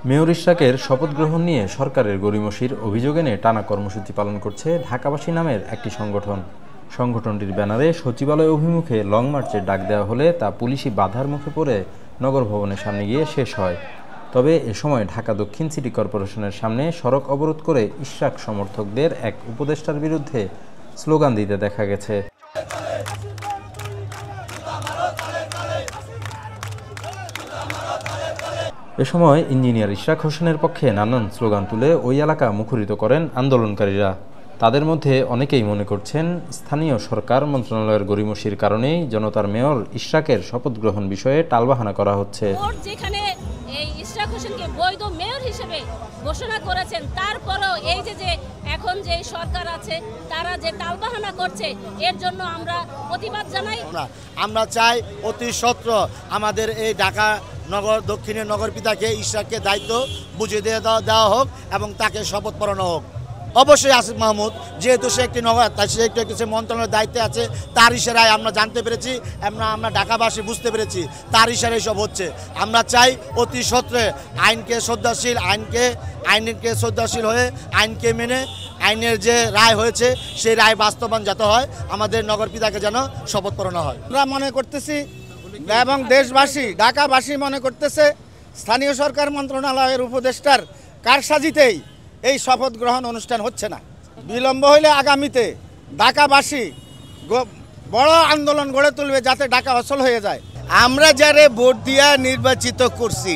Mayor ইশরাকের শপথ গ্রহণ নিয়ে সরকারের গড়িমসির অভিযোগ এনে টানা কর্মসূচি পালন করছে ঢাকাবাসী নামের একটি সংগঠন। সংগঠনটির ব্যানারে সচিবালয় অভিমুখে লং মার্চের ডাক দেওয়া হলে তা পুলিশি বাধার মুখে পড়ে নগর ভবনের সামনে গিয়ে শেষ হয়। তবে এ সময় ঢাকা দক্ষিণ সিটি কর্পোরেশনের সামনে সড়ক অবরোধ করে ইশরাক সমর্থকদের এক উপদেষ্টার বিরুদ্ধে স্লোগান দিতে দেখা গেছে। এ সময় ইঞ্জিনিয়ার ইশরাক হোসেনের পক্ষে নানান স্লোগান তুলে ওই এলাকা মুখরিত করেন আন্দোলনকারীরা। তাদের মধ্যে অনেকেই মনে করছেন, স্থানীয় সরকার মন্ত্রণালয়ের গড়িমসির কারণেই জনতার মেয়র ইশরাকের শপথ গ্রহণ বিষয়ে টালবাহানা করা হচ্ছে। যেখানে এই ইশরাক হোসেনকে বৈধ মেয়র হিসেবে ঘোষণা করেছেন, তারপরেও এই যে এখন যে সরকার আছে তারা যে টালবাহানা করছে, এর জন্য আমরা প্রতিবাদ জানাই। আমরা চাই অতি সত্বর আমাদের এই ঢাকা নগর দক্ষিণের নগরপিতাকে ইশরাককে দায়িত্ব বুঝিয়ে দেওয়া হোক এবং তাকে শপথ পড়ানো হোক। অবশ্যই আসিফ মাহমুদ যেহেতু সে একটি নগর, তাই সে একটি মন্ত্রণালয়ের দায়িত্বে আছে, তার ইশারায় আমরা জানতে পেরেছি, আমরা ঢাকাবাসী বুঝতে পেরেছি তার ইশারায় সব হচ্ছে। আমরা চাই অতি সত্বরে আইনকে শ্রদ্ধাশীল হয়ে আইনকে মেনে আইনের যে রায় হয়েছে সেই রায় বাস্তবায়ন যাতে হয়, আমাদের নগরপিতাকে যেন শপথ পড়ানো হয়। আমরা মনে করতেছি এবং দেশবাসী ঢাকাবাসী মনে করতেছে স্থানীয় সরকার মন্ত্রণালয়ের উপদেষ্টার কারসাজিতেই এই শপথ গ্রহণ অনুষ্ঠান হচ্ছে না। বিলম্ব হইলে আগামীতে ঢাকাবাসী বড় আন্দোলন গড়ে তুলবে যাতে ঢাকা অচল হয়ে যায়। আমরা যারে ভোট দিয়া নির্বাচিত করছি,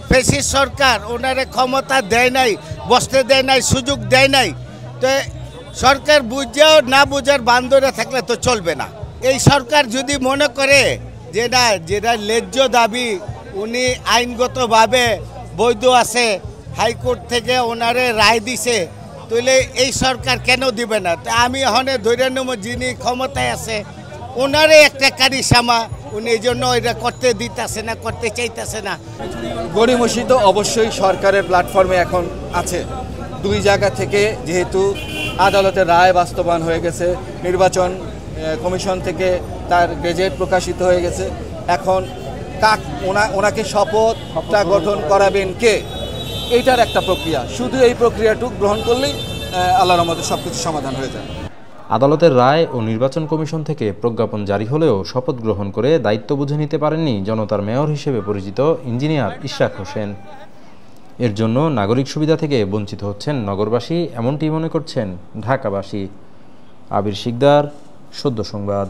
ফ্যাসিস্ট সরকার ওনারে ক্ষমতা দেয় নাই, বসতে দেয় নাই, সুযোগ দেয় নাই। তো সরকার বুঝাও না বুঝার বান্ধবরা থাকলে তো চলবে না। এই সরকার যদি মনে করে যেটা ন্যায্য দাবি উনি আইনগতভাবে বৈধ আছে, হাইকোর্ট থেকে ওনারে রায় দিছে, তাহলে এই সরকার কেন দিবে না? তা আমি হনে ধরে নেব যিনি ক্ষমতায় আছে ওনারে একটা কারিসামা, উনি এই জন্য এটা করতে দিতেছে না, করতে চাইতেছে না। গড়িমসি তো অবশ্যই সরকারের প্ল্যাটফর্মে এখন আছে। দুই জায়গা থেকে যেহেতু আদালতের রায় বাস্তবায়ন হয়ে গেছে, নির্বাচন কমিশন থেকে তার গেজেট প্রকাশিত হয়ে গেছে, এখন ওনাকে শপথটা গঠন করাবেন কে, এইটার একটা প্রক্রিয়া। শুধু এই প্রক্রিয়াটুক গ্রহণ করলেই আল্লাহর রহমতে সবকিছু সমাধান হয়ে যায়। আদালতের রায় ও নির্বাচন কমিশন থেকে প্রজ্ঞাপন জারি হলেও শপথ গ্রহণ করে দায়িত্ব বুঝে নিতে পারেননি জনতার মেয়র হিসেবে পরিচিত ইঞ্জিনিয়ার ইশরাক হোসেন। এর জন্য নাগরিক সুবিধা থেকে বঞ্চিত হচ্ছেন নগরবাসী, এমনটি মনে করছেন ঢাকাবাসী। আবির শিকদার, সদ্য সংবাদ।